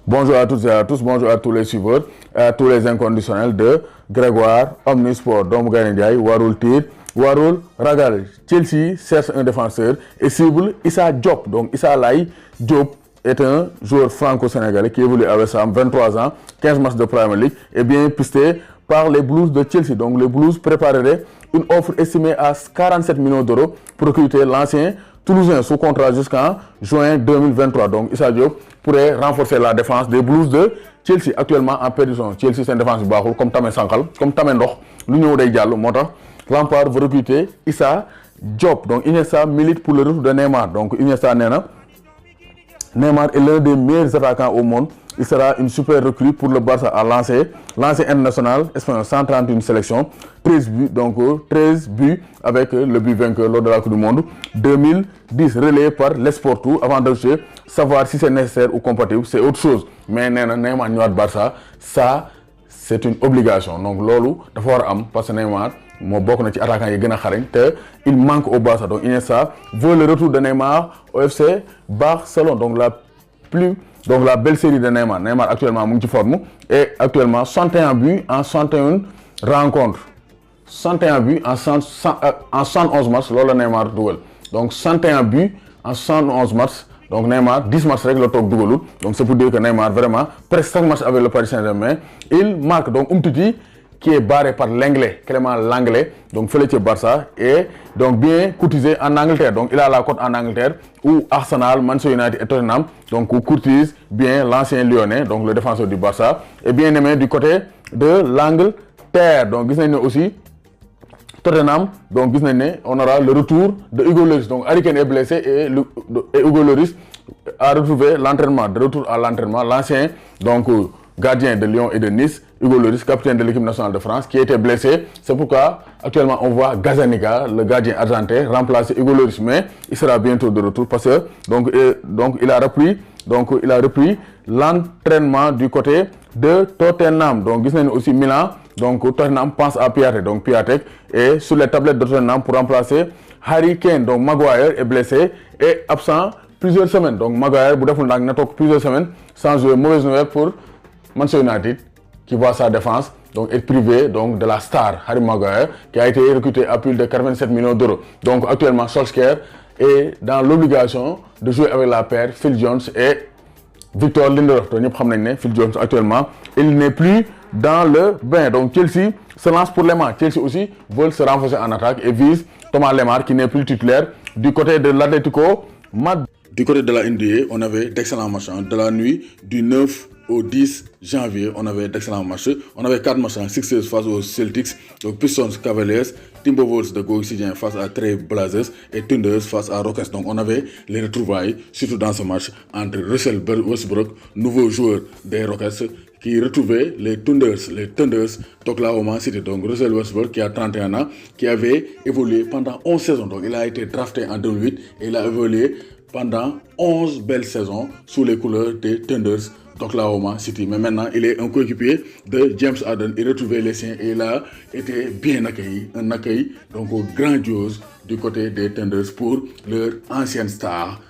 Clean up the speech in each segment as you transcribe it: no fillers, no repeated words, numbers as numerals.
Bonjour à toutes et à tous, bonjour à tous les suiveurs, et à tous les inconditionnels de Grégoire, Omnisport, Dom Ndiaye, Warul Tir, Warul Ragal. Chelsea cherche un défenseur et cible Issa Diop. Donc Issa Laye Diop est un joueur franco-sénégalais qui évolue à West Ham, 23 ans, 15 matchs de Premier League, et bien pisté par les Blues de Chelsea. Donc les Blues prépareraient une offre estimée à 47 millions d'euros pour recruter l'ancien Toulousain sous contrat jusqu'en juin 2023. Donc Issa Diop pourrait renforcer la défense des Blues de Chelsea, actuellement en perdition. Chelsea, c'est une défense bu baaxul comme Tamé Sankal, comme Tamé Ndox, lu ñëw day jàll moo tax Lampard veut recruter Issa Diop. Donc Iniesta milite pour le retour de Neymar. Donc Iniesta nee na Neymar est l'un des meilleurs attaquants au monde. Il sera une super recrue pour le Barça à lancer. L'ancien international espagnol, 131 sélections, 13 buts, donc 13 buts avec le but vainqueur lors de la Coupe du Monde 2010, relayé par l'Esportu. Avant de savoir si c'est nécessaire ou compatible, c'est autre chose. Mais Neymar ñëwaat Barça, ça c'est une obligation. Donc loolu dafa war a am parce que Neymar moo bokk na ci attaquant yi gën a xarañ te il manque au Barça. Donc Iniesta veut le retour de Neymar au FC Barcelone. Donc la belle série de Neymar. Neymar actuellement mu ngi ci forme et actuellement 61 buts en 61 rencontres. 61 buts en 111 matchs loolu la Neymar dugal. Donc 61 buts en 111 matchs. Donc Neymar 10 matchs rek la toog dugalul. Donc c'est pour dire que Neymar vraiment presque chaque match avec le Paris Saint-Germain il marque. Donc Umtiti qui est barré par l'anglais, Clément Langlais, donc fële ci Barça, et donc bien courtisé en Angleterre. Donc il a la cote en Angleterre où Arsenal, Manchester United et Tottenham donc courtisent bien l'ancien Lyonnais, donc le défenseur du Barça, et bien aimé du côté de l'Angleterre. Donc gis nañ ne aussi Tottenham, donc gis nañ ne on aura le retour de Hugo Lloris. Donc Harry Kane est blessé et Hugo Lloris a retrouvé l'entraînement, de retour à l'entraînement, l'ancien donc gardien de Lyon et de Nice, Hugo Lloris, capitaine de l'équipe nationale de France, qui était blessé. C'est pourquoi actuellement on voit Gazzaniga, le gardien argentin, remplacer Hugo Lloris, mais il sera bientôt de retour parce que donc il a repris l'entraînement du côté de Tottenham. Donc gis nañu aussi Milan, donc Tottenham pense à Piatek. Donc Piatek est sur les tablettes de Tottenham pour remplacer Harry Kane. Donc Maguire est blessé et absent plusieurs semaines. Donc Maguire bu deful ndànk na toog plusieurs semaines sans jouer. Mauvaise nouvelle pour Manchester United qui voit sa défense donc être privé donc de la star Harry Maguire qui a été recruté à plus de 87 millions d'euros. Donc actuellement Solskjaer est dans l'obligation de jouer avec la paire Phil Jones et Victor Lindelof. Donc ñëpp xam nañ ne Phil Jones actuellement il n'est plus dans le bain. Donc Chelsea se lance pour Lemar. Chelsea aussi veulent se renforcer en attaque et vise Thomas Lemar qui n'est plus titulaire du côté de l'Atlético Madrid. Du côté de la NBA, on avait d'excellents matchs. De la nuit du 9 au 10 janvier, on avait d'excellents matchs. On avait 4 matchs, Sixers face aux Celtics, donc Pistons Cavaliers, Timberwolves de Go Quotidien face à Trail Blazers et Thunders face à Rockets. Donc on avait les retrouvailles, surtout dans ce match, entre Russell Westbrook, nouveau joueur des Rockets, qui retrouvait les Thunders d'Oklahoma City. Donc Russell Westbrook qui a 31 ans, qui avait évolué pendant 11 saisons. Donc il a été drafté en 2008 et il a évolué pendant 11 belles saisons sous les couleurs des Thunders d'Oklahoma City. Mais maintenant, il est un coéquipier de James Harden. Il a retrouvé les siens et il a été bien accueilli. Un accueil donc grandiose du côté des Thunders pour leur ancienne star,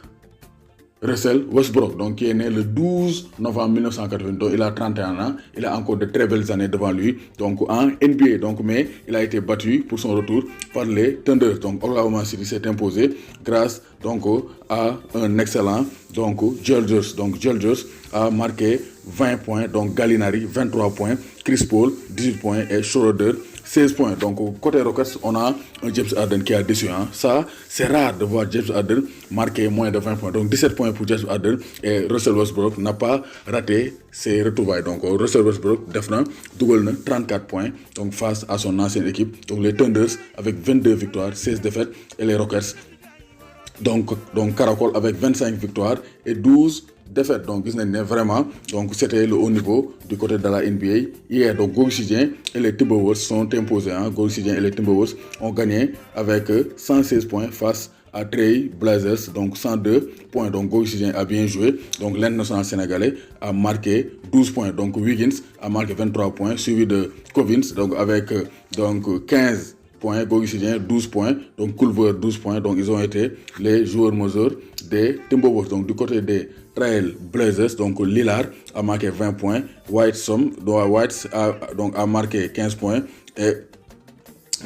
Russell Westbrook, donc qui est né le 12 novembre 1982. Il a 31 ans. Il a encore de très belles années devant lui. Donc en NBA. Donc, mais il a été battu pour son retour par les Thunders. Donc Oklahoma City s'est imposé grâce donc à un excellent donc Georges. Donc Georges a marqué 20 points. Donc Gallinari 23 points. Chris Paul 18 points et Schroeder 16 points. Donc côté Rockets, on a un James Harden qui a déçu. Ça, c'est rare de voir James Harden marquer moins de 20 points. Donc 17 points pour James Harden et Russell Westbrook n'a pas raté ses retrouvailles. Donc Russell Westbrook dugal na 34 points donc face à son ancienne équipe. Donc les Thunders avec 22 victoires, 16 défaites et les Rockets donc Caracol avec 25 victoires et 12 défaites. Donc gis nañ ne vraiment donc c'était le haut niveau du côté de la NBA. Hier donc Go Quotidien et les Timberwolves sont imposés. Go Quotidien et les Timberwolves ont gagné avec 116 points face à Trail Blazers, donc 102 points. Donc Go Quotidien a bien joué. Donc l'international sénégalais a marqué 12 points. Donc Wiggins a marqué 23 points, suivi de Covins donc avec donc 15 points, Gogissidien 12 points, donc Culver 12 points, donc ils ont été les joueurs majeurs des Timberwolves. Donc du côté des Trail Blazers, donc Lillard a marqué 20 points, White a marqué 15 points et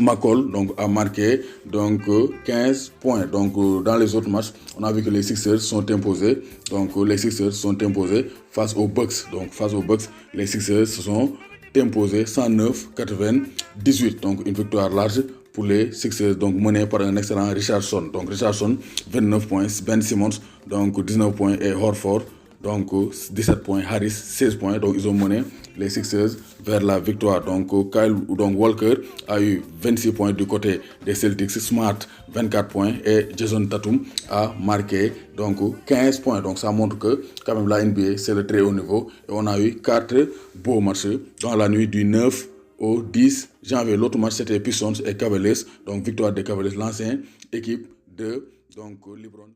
McCall donc, a marqué donc, 15 points. Donc dans les autres matchs, on a vu que les Sixers sont imposés. Donc les Sixers sont imposés face aux Bucks. Donc face aux Bucks, les Sixers se sont imposés 109-98. Donc une victoire large pour les Sixers, donc menés par un excellent Richardson. Donc Richardson, 29 points, Ben Simmons, donc 19 points et Horford, donc 17 points, Harris 16 points. Donc ils ont mené les Sixers vers la victoire. Donc Walker a eu 26 points du côté des Celtics, Smart 24 points et Jason Tatum a marqué donc 15 points. Donc ça montre que quand même la NBA c'est le très haut niveau et on a eu 4 beaux matchs dans la nuit du 9 au 10 janvier. L'autre match c'était Pistons et Cavaliers. Donc victoire des Cavaliers, l'ancienne équipe de LeBron.